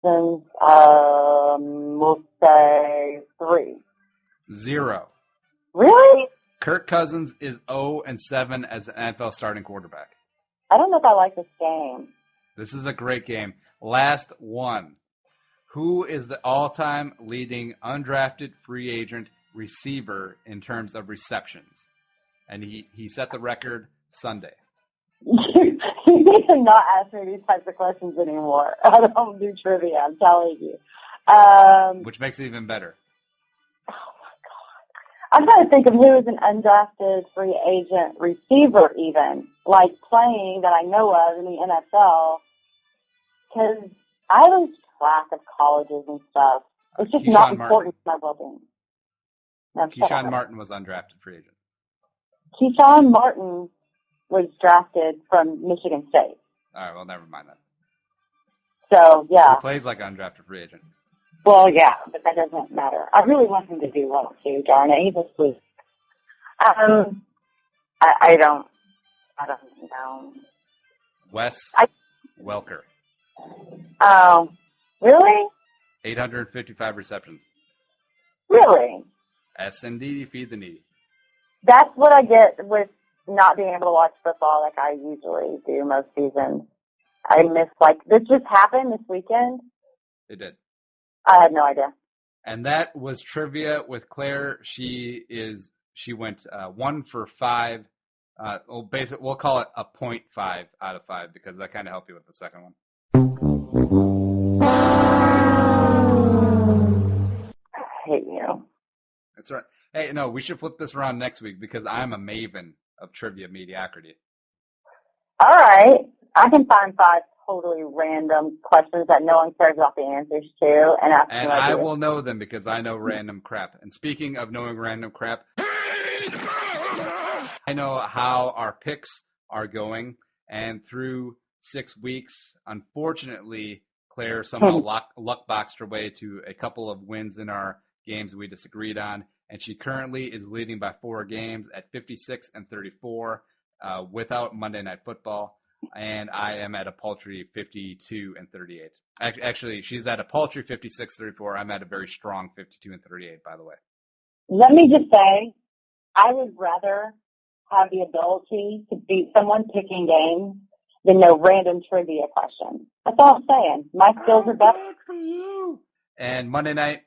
Cousins, we'll say 3. 0. Really? Kirk Cousins is 0-7 as an NFL starting quarterback. I don't know if I like this game. This is a great game. Last one. Who is the all-time leading undrafted free agent receiver in terms of receptions? And he set the record Sunday. You need to not ask me these types of questions anymore. I don't do trivia, I'm telling you. Which makes it even better. Oh, my God. I'm trying to think of who is an undrafted free agent receiver even, like playing that I know of in the NFL, because I lose track of colleges and stuff. It's just not important to my well-being. Keyshawn Martin was undrafted free agent. Keyshawn Martin was drafted from Michigan State. All right, well, never mind that. So, yeah. He plays like an undrafted free agent. Well, yeah, but that doesn't matter. I really want him to do well, too, darn it. He's a sweet. I don't know. Wes Welker. Oh, really? 855 receptions. Really? S&D, feed the needy. That's what I get with not being able to watch football like I usually do most seasons. I miss, this just happened this weekend. It did. I had no idea. And that was trivia with Claire. She went 1 for 5. We'll call it a 0.5 out of 5 because that kind of helped you with the second one. I hate you. That's right. Hey, no, we should flip this around next week because I'm a maven of trivia mediocrity. All right. I can find 5 totally random questions that no one cares about the answers to. And I will know them because I know random crap. And speaking of knowing random crap, I know how our picks are going. And through 6 weeks, unfortunately, Claire somehow luck boxed her way to a couple of wins in our games we disagreed on. And she currently is leading by 4 games at 56-34 without Monday Night Football. And I am at a paltry 52-38. Actually, she's at a paltry 56-34. I'm at a very strong 52-38, by the way. Let me just say, I would rather have the ability to beat someone picking games than no random trivia question. That's all I'm saying. My skills are better. And Monday Night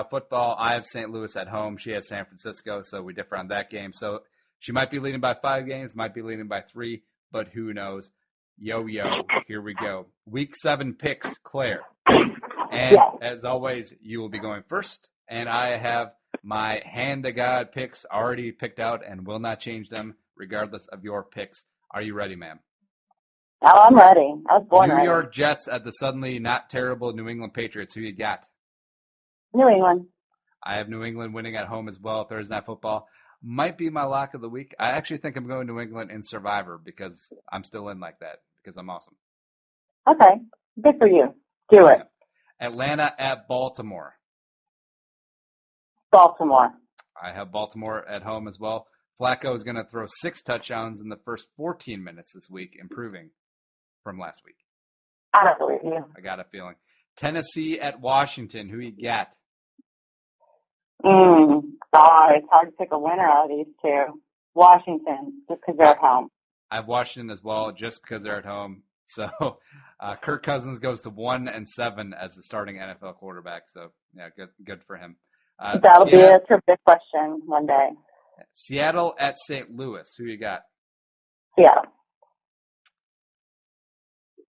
Football, I have St. Louis at home. She has San Francisco, so we differ on that game. So she might be leading by 5 games, might be leading by 3, but who knows? Yo, here we go. Week 7 picks, Claire. And as always, you will be going first. And I have my hand-to-God picks already picked out and will not change them regardless of your picks. Are you ready, ma'am? Oh, I'm ready. I was born ready. New York Jets at the suddenly not terrible New England Patriots. Who you got? New England. I have New England winning at home as well. Thursday Night Football might be my lock of the week. I actually think I'm going New England in Survivor because I'm still in like that because I'm awesome. Okay. Good for you. Do it. Atlanta at Baltimore. Baltimore. I have Baltimore at home as well. Flacco is going to throw 6 touchdowns in the first 14 minutes this week, improving from last week. I don't believe you. I got a feeling. Tennessee at Washington. Who you got? It's hard to pick a winner out of these two. Washington, just because they're at home. I have Washington as well, just because they're at home. So Kirk Cousins goes to 1-7 as the starting NFL quarterback. So yeah, good for him. That'll be a trivia question one day. Seattle at St. Louis. Who you got? Seattle.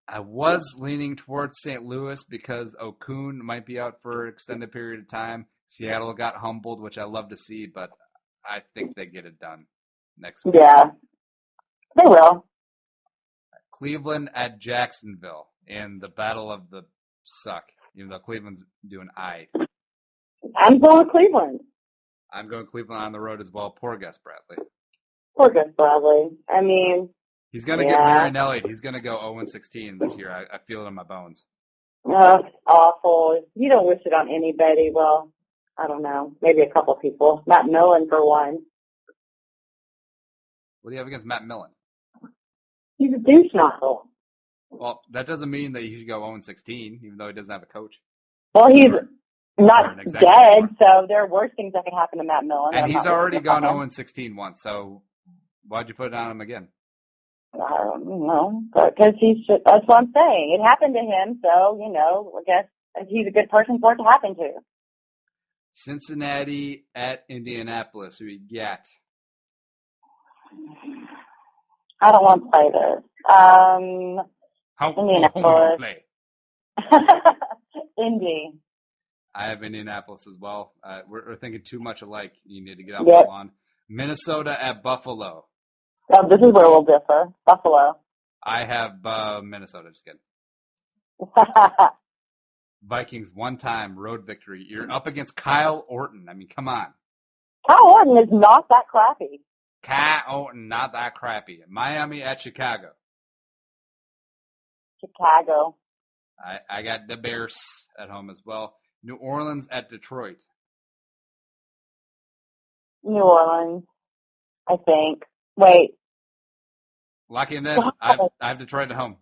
I was leaning towards St. Louis because Okun might be out for an extended period of time. Seattle got humbled, which I love to see, but I think they get it done next week. Yeah, they will. Cleveland at Jacksonville in the battle of the suck, even though Cleveland's doing aight. I'm going Cleveland. I'm going Cleveland on the road as well. Poor Gus Bradley. Poor Gus Bradley. I mean, he's going to get Marinelli. He's going to go 0-16 this year. I feel it in my bones. It's awful. You don't wish it on anybody. Well, I don't know. Maybe a couple people. Matt Millen, for one. What do you have against Matt Millen? He's a douche knuckle. Well, that doesn't mean that he should go 0-16, even though he doesn't have a coach. Well, he's not dead, so there are worse things that could happen to Matt Millen. And he's already gone 0-16 once, so why'd you put it on him again? I don't know, because that's what I'm saying. It happened to him, so, I guess he's a good person for it to happen to. Cincinnati at Indianapolis. Who you got? I don't want to play this. Indianapolis. Play? Indy. I have Indianapolis as well. We're thinking too much alike. You need to get off the lawn. Minnesota at Buffalo. Oh, this is where we'll differ. Buffalo. I have Minnesota. Just kidding. Vikings one-time road victory. You're up against Kyle Orton. I mean, come on. Kyle Orton is not that crappy. Kyle Orton, not that crappy. Miami at Chicago. Chicago. I got the Bears at home as well. New Orleans at Detroit. New Orleans, I think. Wait. Locking it in. I have Detroit at home.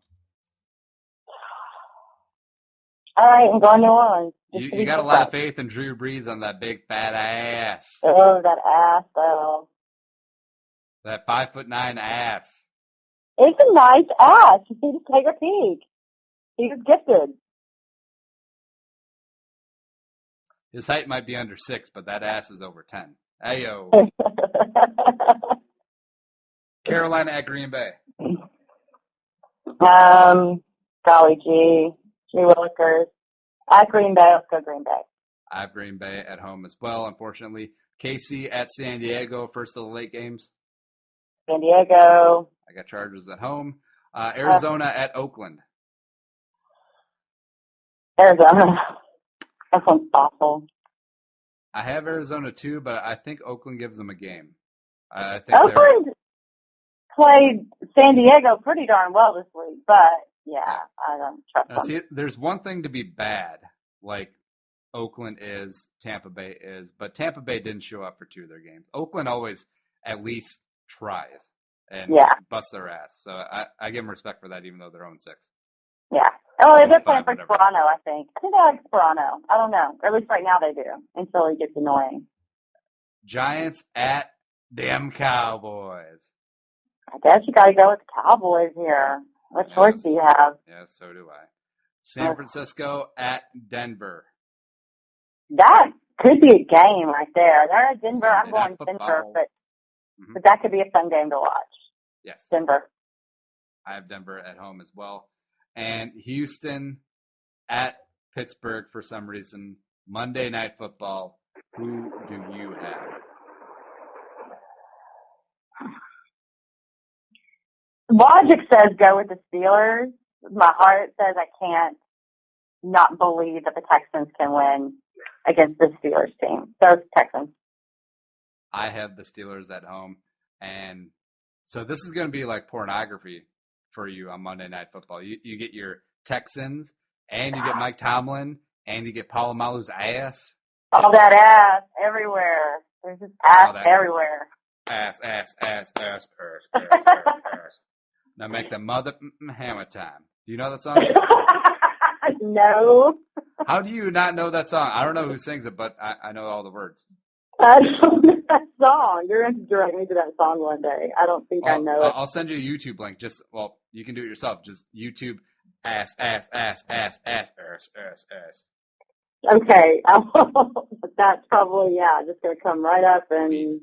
All right, I'm going New Orleans. You got a lot of faith in Drew Brees on that big fat ass. Oh, that ass, though. That 5'9" ass. It's a nice ass. You need to take a peek. He was gifted. His height might be under 6, but that ass is over 10. Ayo. Carolina at Green Bay. Golly gee. Gee willikers. At Green Bay, let's go Green Bay. I have Green Bay at home as well, unfortunately. KC at San Diego, first of the late games. San Diego. I got Chargers at home. Arizona at Oakland. Arizona. That one's awful. I have Arizona too, but I think Oakland gives them a game. I think Oakland played San Diego pretty darn well this week, but yeah, I don't trust them. See, there's one thing to be bad, like Oakland is, Tampa Bay is, but Tampa Bay didn't show up for 2 of their games. Oakland always at least tries and busts their ass. So I give them respect for that, even though they're 0-6. Yeah. Oh, they're playing for Toronto, I think. I think they like Toronto. I don't know. Or at least right now they do, until it gets annoying. Giants at them Cowboys. I guess you got to go with the Cowboys here. What choice do you have? Yeah, so do I. San Francisco at Denver. That could be a game right there. They're at Denver. I'm going Denver, but that could be a fun game to watch. Yes. Denver. I have Denver at home as well. And Houston at Pittsburgh for some reason. Monday Night Football. Who do you have? Logic says go with the Steelers. My heart says I can't not believe that the Texans can win against the Steelers team. So it's Texans. I have the Steelers at home. And so this is going to be like pornography for you on Monday Night Football. You get your Texans, and you get Mike Tomlin, and you get Palomalu's ass. All that ass everywhere. There's just ass everywhere. Ass. Now make the mother hammer time. Do you know that song? No. How do you not know that song? I don't know who sings it, but I know all the words. I don't know that song. You're going to direct me to that song one day. I don't think I know it. I'll send you a YouTube link. You can do it yourself. Just YouTube ass. Okay. That's probably, just going to come right up and... Please.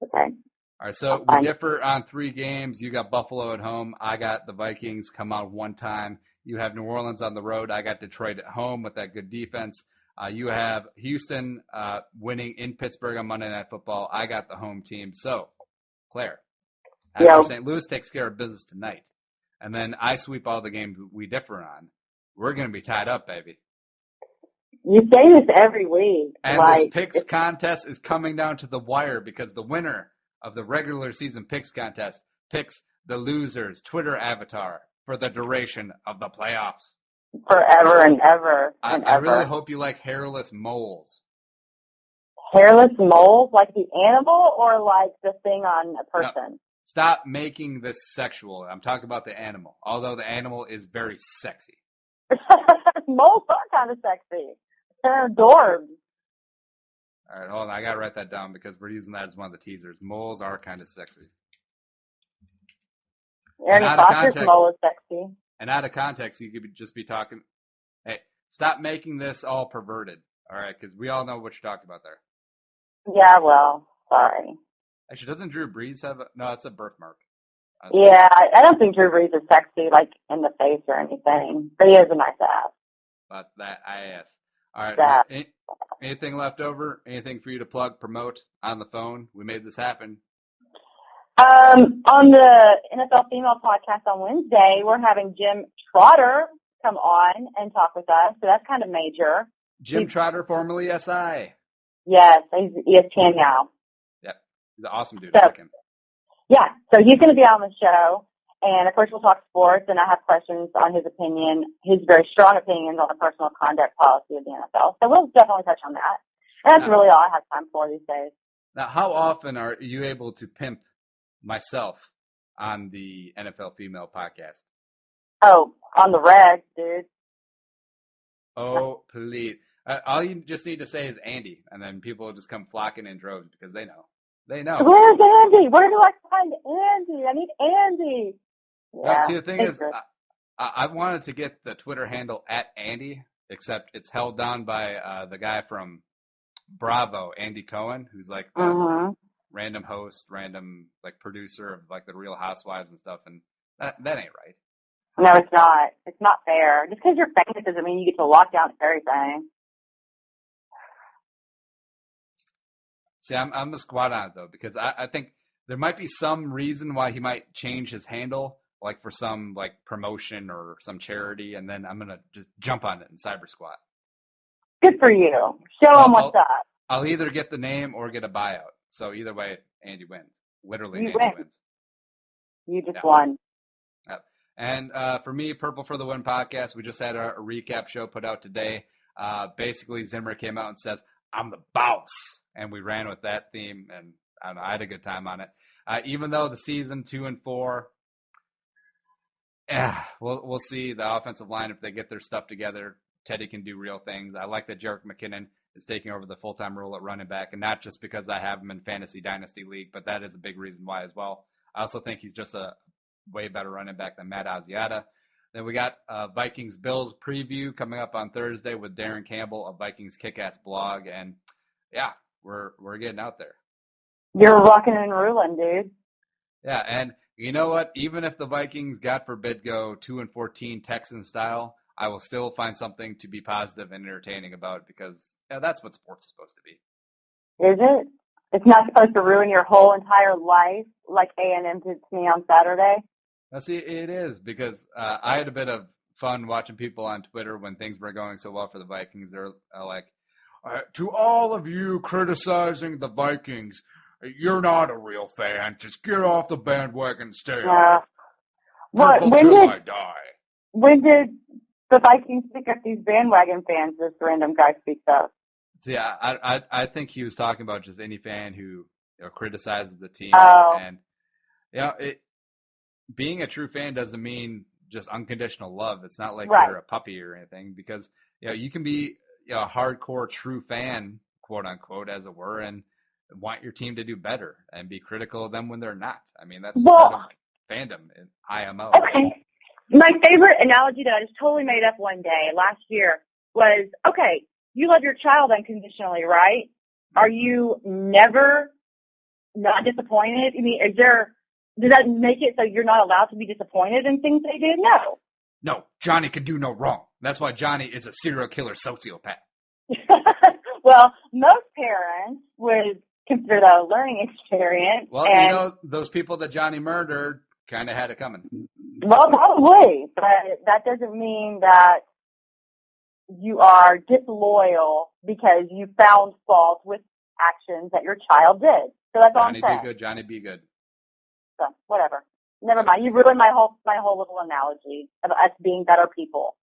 Okay. All right, so we differ on 3 games. You got Buffalo at home. I got the Vikings come out one time. You have New Orleans on the road. I got Detroit at home with that good defense. You have Houston winning in Pittsburgh on Monday Night Football. I got the home team. So, Claire, after St. Louis takes care of business tonight, and then I sweep all the games we differ on, we're going to be tied up, baby. You say this every week. And this picks contest is coming down to the wire because the winner of the regular season picks contest picks the loser's Twitter avatar for the duration of the playoffs. Forever and ever. I really hope you like hairless moles. Hairless moles? Like the animal or like the thing on a person? No. stop making this sexual. I'm talking about the animal, although the animal is very sexy. Moles are kind of sexy. They're adorbs. All right, hold on. I got to write that down because we're using that as one of the teasers. Moles are kind of sexy. Aaron Foster's mole is sexy. And out of context, you could just be talking, hey, stop making this all perverted. All right, because we all know what you're talking about there. Yeah, well, sorry. Actually, doesn't Drew Brees have no, it's a birthmark. Yeah, I don't think Drew Brees is sexy, like, in the face or anything. But he has a nice ass. But that ass. All right. Anything left over? Anything for you to plug, promote on the phone? We made this happen. On the NFL Female Podcast on Wednesday, we're having Jim Trotter come on and talk with us. So that's kind of major. Jim Trotter, formerly SI. Yes, he's ESPN now. Yep. He's an awesome dude. So, I like him. Yeah, so he's going to be on the show. And, of course, we'll talk sports, and I have questions on his opinion, his very strong opinions on the personal conduct policy of the NFL. So we'll definitely touch on that. And that's really all I have time for these days. Now, how often are you able to pimp myself on the NFL Female Podcast? Oh, on the reg, dude. Oh, please. All you just need to say is Andy, and then people will just come flocking in droves because they know. They know. Where's Andy? Where do I find Andy? I need Andy. Yeah, well, see, the thing is, I wanted to get the Twitter handle @Andy, except it's held down by the guy from Bravo, Andy Cohen, who's like the random host, random like producer of like the Real Housewives and stuff, and that ain't right. No, it's not. It's not fair. Just because you're famous doesn't mean you get to lock down everything. See, I'm a squad on it though because I think there might be some reason why he might change his handle. Like for some like promotion or some charity, and then I'm going to just jump on it in Cyber Squat. Good for you. Show them what's up. I'll either get the name or get a buyout. So either way, Andy wins. Literally, Andy wins. You just won. Yep. And for me, Purple for the Win podcast, we just had a recap show put out today. Basically, Zimmer came out and says, I'm the boss. And we ran with that theme, and I don't know, I had a good time on it. Even though the season 2-4, yeah, we'll see the offensive line if they get their stuff together. Teddy can do real things. I like that Jerick McKinnon is taking over the full-time role at running back, and not just because I have him in Fantasy Dynasty League, but that is a big reason why as well. I also think he's just a way better running back than Matt Asiata. Then we got Vikings-Bills preview coming up on Thursday with Darren Campbell of Vikings Kick-Ass blog, and yeah, we're getting out there. You're rocking and ruling, dude. Yeah, and you know what? Even if the Vikings, God forbid, go 2-14 Texan style, I will still find something to be positive and entertaining about because that's what sports is supposed to be. Is it? It's not supposed to ruin your whole entire life like A&M did to me on Saturday? Now, see, it is because I had a bit of fun watching people on Twitter when things were going so well for the Vikings. They're like, to all of you criticizing the Vikings, you're not a real fan. Just get off the bandwagon and stay off. When did the Vikings pick up these bandwagon fans this random guy speaks up? See, I think he was talking about just any fan who criticizes the team. Oh. And, being a true fan doesn't mean just unconditional love. It's not like you're a puppy or anything because, you can be a hardcore true fan, quote unquote, as it were, and want your team to do better and be critical of them when they're not. I mean, that's part of fandom in IMO. Okay. My favorite analogy that I just totally made up one day last year was, okay, you love your child unconditionally, right? Are you never not disappointed? I mean, does that make it so you're not allowed to be disappointed in things they do? No. No, Johnny can do no wrong. That's why Johnny is a serial killer sociopath. Well, most parents would consider that a learning experience. Well, those people that Johnny murdered kind of had it coming. Well, probably, but that doesn't mean that you are disloyal because you found fault with actions that your child did. So that's all I'm saying. Johnny be good. Johnny be good. So whatever. Never mind. You ruined my whole little analogy of us being better people.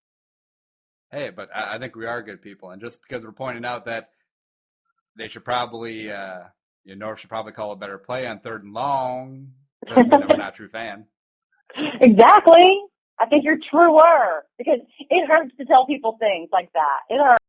Hey, but I think we are good people, and just because we're pointing out that they should probably, North should probably call a better play on 3rd and long. Doesn't mean that we're not a true fan. Exactly. I think you're truer because it hurts to tell people things like that. It hurts.